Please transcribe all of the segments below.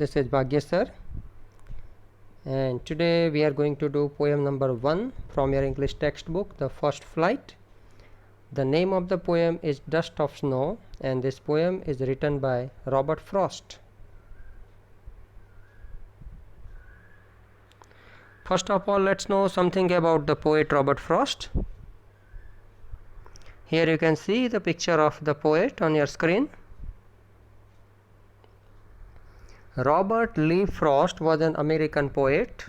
This is Bhagya sir, and today we are going to do poem number 1 from your English textbook, The First Flight. The name of the poem is Dust of Snow, and this poem is written by Robert Frost. First of all, let's know something about the poet Robert Frost. Here you can see the picture of the poet on your screen. Robert Lee Frost was an American poet.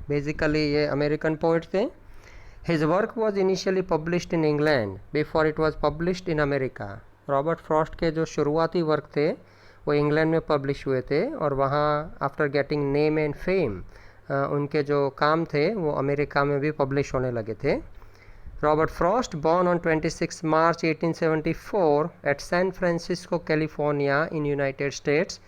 Basically ये American poet थे. His work was initially published in England before it was published in America. Robert Frost के जो शुरुआती work थे वो England में publish हुए थे और वहाँ after getting name and fame उनके जो काम थे वो अमेरिका में भी पब्लिश होने लगे थे. Robert Frost, born on 26 March 1874 at San Francisco, California in United States.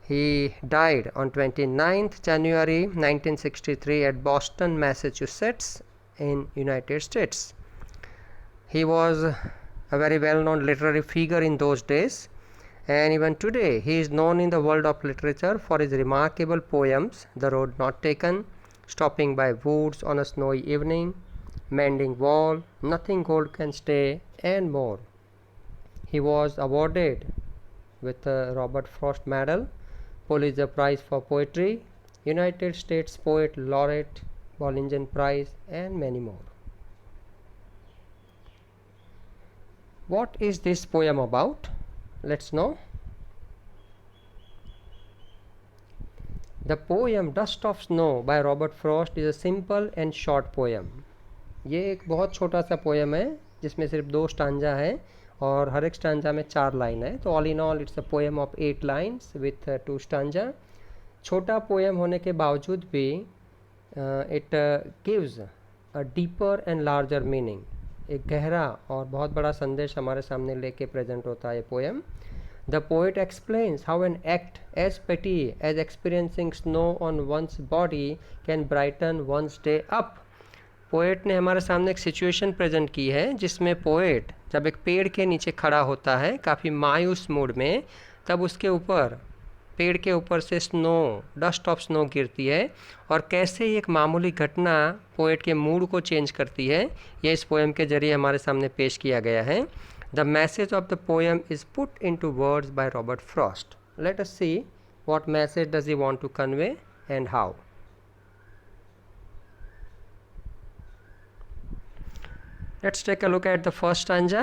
He died on 29th January 1963 at Boston, Massachusetts in United States. He was a very well-known literary figure in those days, and even today he is known in the world of literature for his remarkable poems The Road Not Taken, Stopping by Woods on a Snowy Evening, Mending Wall, Nothing Gold Can Stay, and more. He was awarded with the Robert Frost Medal, Pulitzer Prize for Poetry, United States Poet Laureate, Bollingen Prize, and many more. What is this poem about? Let's know. The poem Dust of Snow by Robert Frost is a simple and short poem. ये एक बहुत छोटा सा poem है जिसमें सिर्फ 2 stanza है और हर एक स्टांजा में 4 लाइन है. तो all in all it's a poem of 8 lines with 2 stanza. छोटा पोएम होने के बावजूद भी it gives a deeper and larger meaning. एक गहरा और बहुत बड़ा संदेश हमारे सामने लेके प्रेजेंट होता है ये poem. The poet explains how an act as petty as experiencing snow on one's body can brighten one's day up. Poet ने हमारे सामने एक सिचुएशन प्रेजेंट की है जिसमें पोएट जब एक पेड़ के नीचे खड़ा होता है काफ़ी मायूस मूड में, तब उसके ऊपर पेड़ के ऊपर से स्नो, डस्ट ऑफ स्नो गिरती है और कैसे एक मामूली घटना पोएट के मूड को चेंज करती है, ये इस पोएम के जरिए हमारे सामने पेश किया गया है. The message of the poem is put into words by Robert Frost. Let us see what message does he want to convey and how. Let's take a look at the first stanza.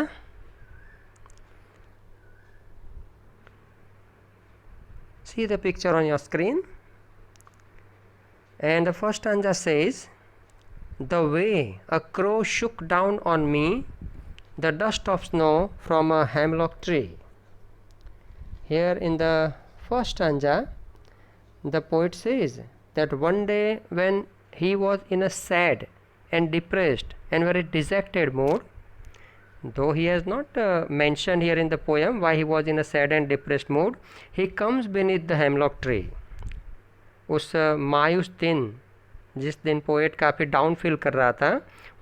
See the picture on your screen. And the first stanza says, "The way a crow shook down on me the dust of snow from a hemlock tree." Here in the first stanza, the poet says that one day when he was in a sad and depressed and very dejected mood, though he has not mentioned here in the poem why he was in a sad and depressed mood, he comes beneath the hemlock tree. उस मायूस दिन, जिस दिन poet काफ़ी down feel कर रहा था,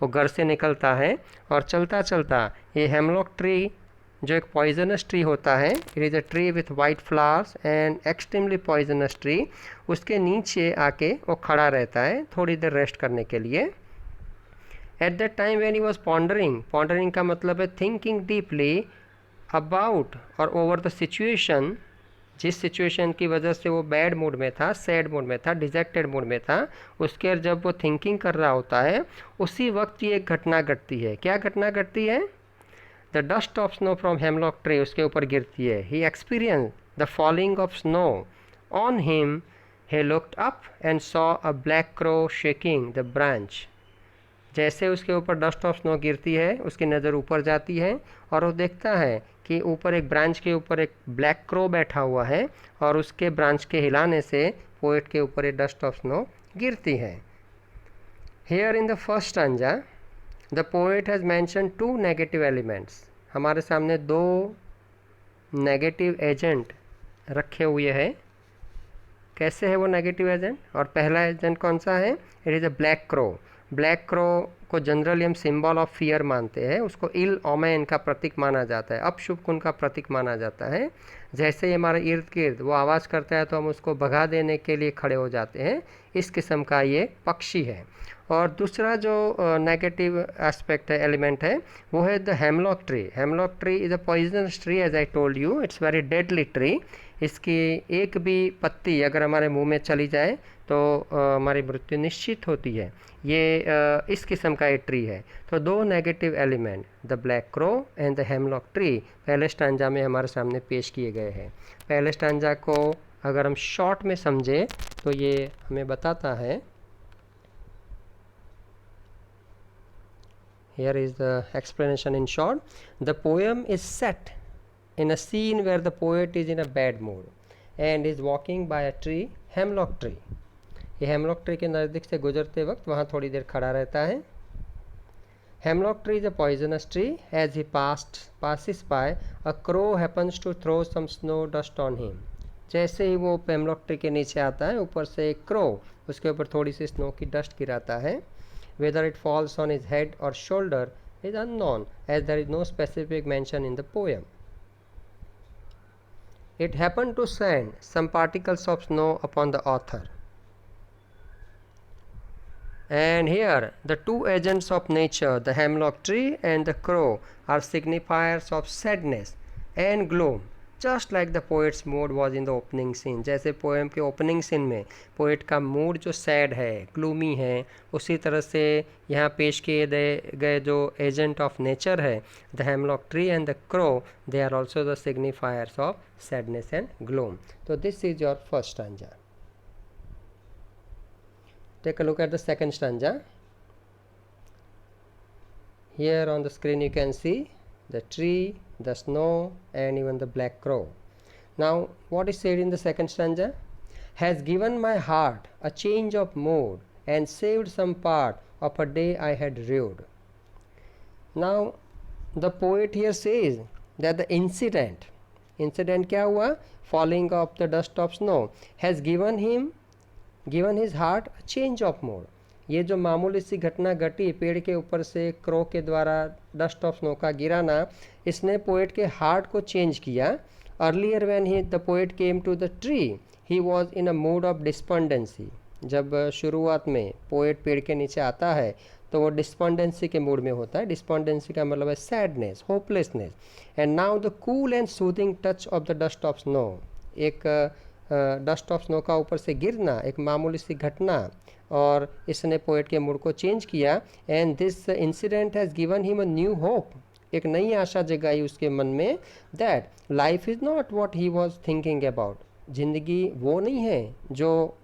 वो घर से निकलता है और चलता चलता ये हेमलॉक ट्री जो एक पॉइजनस ट्री होता है, it is a tree with white flowers and extremely poisonous tree, उसके नीचे आके वो खड़ा रहता है थोड़ी देर रेस्ट करने के लिए. At that time when he was pondering का मतलब है thinking deeply about और over the situation, जिस सिचुएशन की वजह से वो बैड मूड में था, सैड मूड में था, डिजेक्टेड मूड में था, उसके जब वो थिंकिंग कर रहा होता है उसी वक्त ये एक घटना घटती है. क्या घटना घटती है? The dust of snow from hemlock tree उसके ऊपर गिरती है. He experience the falling of snow on him. He looked up and saw a black crow shaking the branch. जैसे उसके ऊपर डस्ट ऑफ स्नो गिरती है उसकी नज़र ऊपर जाती है और वो देखता है कि ऊपर एक ब्रांच के ऊपर एक ब्लैक क्रो बैठा हुआ है और उसके ब्रांच के हिलाने से पोएट के ऊपर ये डस्ट ऑफ स्नो गिरती है. Here in the first stanza the poet has mention 2 negative elements. हमारे सामने 2 नेगेटिव एजेंट रखे हुए हैं. कैसे है वो नेगेटिव एजेंट? और पहला एजेंट कौन सा है? It is a black crow. Black crow को जनरली हम सिंबल ऑफ फियर मानते हैं, उसको इल ओमेन का प्रतीक माना जाता है, अपशुभ का प्रतीक माना जाता है। जैसे ही हमारे इर्द गिर्द वो आवाज़ करता है तो हम उसको भगा देने के लिए खड़े हो जाते हैं। इस किस्म का ये पक्षी है। और दूसरा जो नेगेटिव एस्पेक्ट है, एलिमेंट है, वो है the hemlock tree. Hemlock tree is a poisonous tree as I told you, it's very deadly tree. इसकी एक भी पत्ती अगर हमारे मुंह में चली जाए तो हमारी मृत्यु निश्चित होती है। ये इस किस्म का एक ट्री है। तो दो negative element, the black crow and the hemlock tree, पहले स्टैंजा में हमारे सामने पेश किए गए हैं। पहले स्टैंजा को अगर हम शॉर्ट में समझे तो ये हमें बताता है, here is the explanation in short. The poem is set in a scene where the poet is in a bad mood and is walking by a tree, hemlock tree. ये हेमलॉक ट्री के नज़दीक से गुजरते वक्त वहाँ थोड़ी देर खड़ा रहता है। Hemlock tree is a poisonous tree. As he passes by, a crow happens to throw some snow dust on him. जैसे ही वो हेमलॉक ट्री के नीचे आता है, ऊपर से एक क्रो उसके ऊपर थोड़ी सी स्नो की डस्ट गिराता है। Whether it falls on his head or shoulder is unknown, as there is no specific mention in the poem. It happened to send some particles of snow upon the author. And here the two agents of nature, the hemlock tree and the crow, are signifiers of sadness and gloom, just like the poet's mood was in the opening scene. जैसे poem के opening scene में poet का mood जो sad है, gloomy है, उसी तरह से यहाँ पेश किए गए जो एजेंट ऑफ नेचर है, the hemlock tree and the crow, they are also the signifiers of sadness and gloom. तो this is your first stanza. Take a look at the second stanza. Here on the screen you can see the tree, the snow, and even the black crow. Now what is said in the second stanza? Has given my heart a change of mood and saved some part of a day I had rued. Now the poet here says that the incident क्या हुआ? Falling of the dust of snow has given his heart a change of mood. ये जो मामूली सी घटना घटी, पेड़ के ऊपर से क्रो के द्वारा डस्ट ऑफ स्नो का गिराना, इसने पोएट के हार्ट को चेंज किया. Earlier when the poet came to the tree he was in a mood of despondency. जब शुरुआत में पोएट पेड़ के नीचे आता है तो वो डिस्पॉन्डेंसी के मूड में होता है. डिस्पॉन्डेंसी का मतलब है sadness, hopelessness. And now the cool and soothing touch of the dust of snow, एक डस्ट ऑफ स्नो का ऊपर से गिरना, एक मामूली सी घटना, और इसने पोएट के मूड को चेंज किया. And this incident has given him a new hope, एक नई आशा जगाई उसके मन में, that life is not what he was thinking about. ज़िंदगी वो नहीं है जो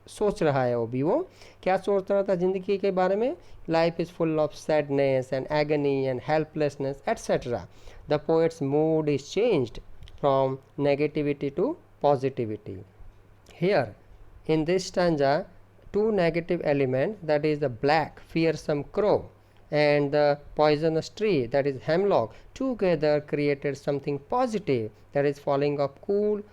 सोच रहा है. वो क्या सोच रहा था ज़िंदगी के बारे में? Life is full of sadness and agony and helplessness etcetera. The poet's mood is changed from negativity to positivity. Here in this stanza, two negative elements, that is the black fearsome crow and the poisonous tree, that is hemlock, together created something positive, that is falling of cool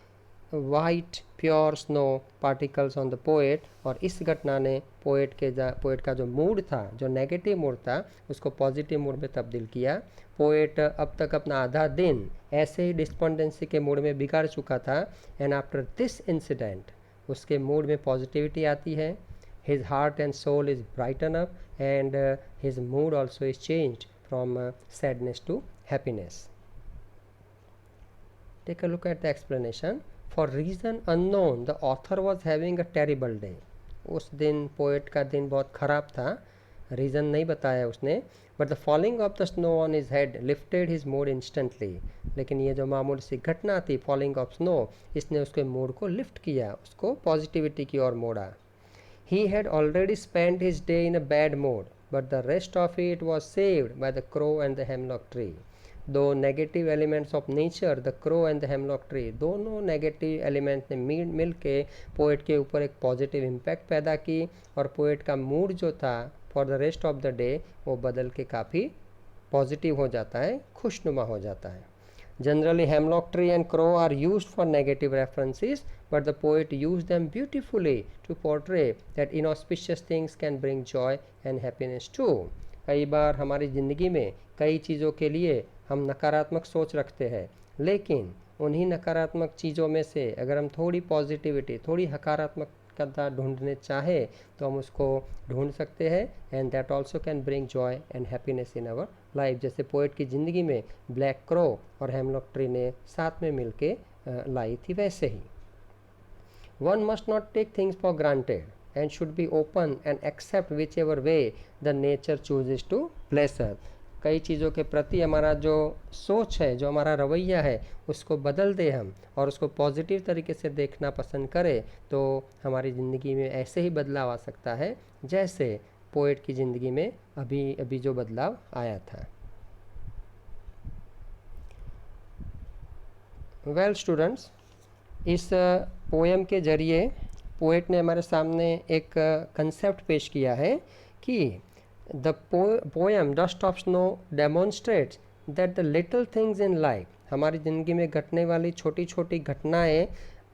white pure snow particles on the poet. और इस घटना ने poet का जो mood था, जो negative mood था, उसको पॉजिटिव मूड में तब्दील किया. पोएट अब तक अपना आधा दिन ऐसे ही डिस्पॉन्डेंसी के मूड में बिगाड़ चुका था. एंड आफ्टर दिस इंसिडेंट उसके मूड में पॉजिटिविटी आती है. His heart and soul is brighten up and his mood also is changed from sadness to happiness. Take a look at the explanation. For reason unknown, the author was having a terrible day. उस दिन poet का दिन बहुत ख़राब था. Reason नहीं बताया उसने. But the falling of the snow on his head lifted his mood instantly. लेकिन ये जो मामूली सी घटना थी, फॉलिंग ऑफ स्नो, इसने उसके मूड को लिफ्ट किया, उसको पॉजिटिविटी की ओर मोड़ा. He had already spend his day in a bad mood, but the rest of it was saved by the crow and the hemlock tree. दो negative elements of nature, the crow and the hemlock tree, दोनों negative elements ने मिल के poet के ऊपर एक positive impact पैदा की. और पोएट का मूड जो था for the rest of the day वो बदल के काफ़ी पॉजिटिव हो जाता है, खुशनुमा हो जाता है. Generally, hemlock tree and crow are used for negative references, but the poet used them beautifully to portray that inauspicious things can bring joy and happiness too. कई बार हमारी ज़िंदगी में कई चीज़ों के लिए हम नकारात्मक सोच रखते हैं, लेकिन उन्हीं नकारात्मक चीज़ों में से अगर हम थोड़ी पॉजिटिविटी, थोड़ी हकारात्मकता ढूंढने चाहे तो हम उसको ढूंढ सकते हैं. And that also can bring joy and happiness in our life. जैसे पोएट की ज़िंदगी में ब्लैक क्रो और हेमलॉक ट्री ने साथ में मिलके लाई थी, वैसे ही. One must not take things for granted and should be open and accept whichever way the nature chooses to bless us. कई चीज़ों के प्रति हमारा जो सोच है, जो हमारा रवैया है, उसको बदल दे हम और उसको पॉजिटिव तरीके से देखना पसंद करें तो हमारी ज़िंदगी में ऐसे ही बदलाव आ सकता है जैसे पोएट की ज़िंदगी में अभी अभी जो बदलाव आया था. वेल स्टूडेंट्स, इस पोएम के जरिए पोएट ने हमारे सामने एक कंसेप्ट पेश किया है कि the poem dust of snow demonstrates that the little things in life, हमारी ज़िंदगी में घटने वाली छोटी छोटी घटनाएं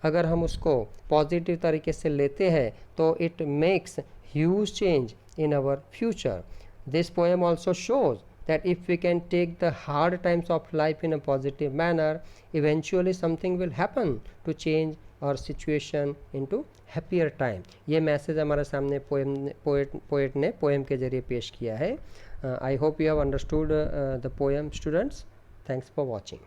अगर हम उसको पॉजिटिव तरीके से लेते हैं तो it makes huge change in our future. This poem also shows that if we can take the hard times of life in a positive manner, eventually something will happen to change our situation into happier time. ये message हमारे सामने poet ने poem के जरिए पेश किया है. I hope you have understood the poem, students. Thanks for watching.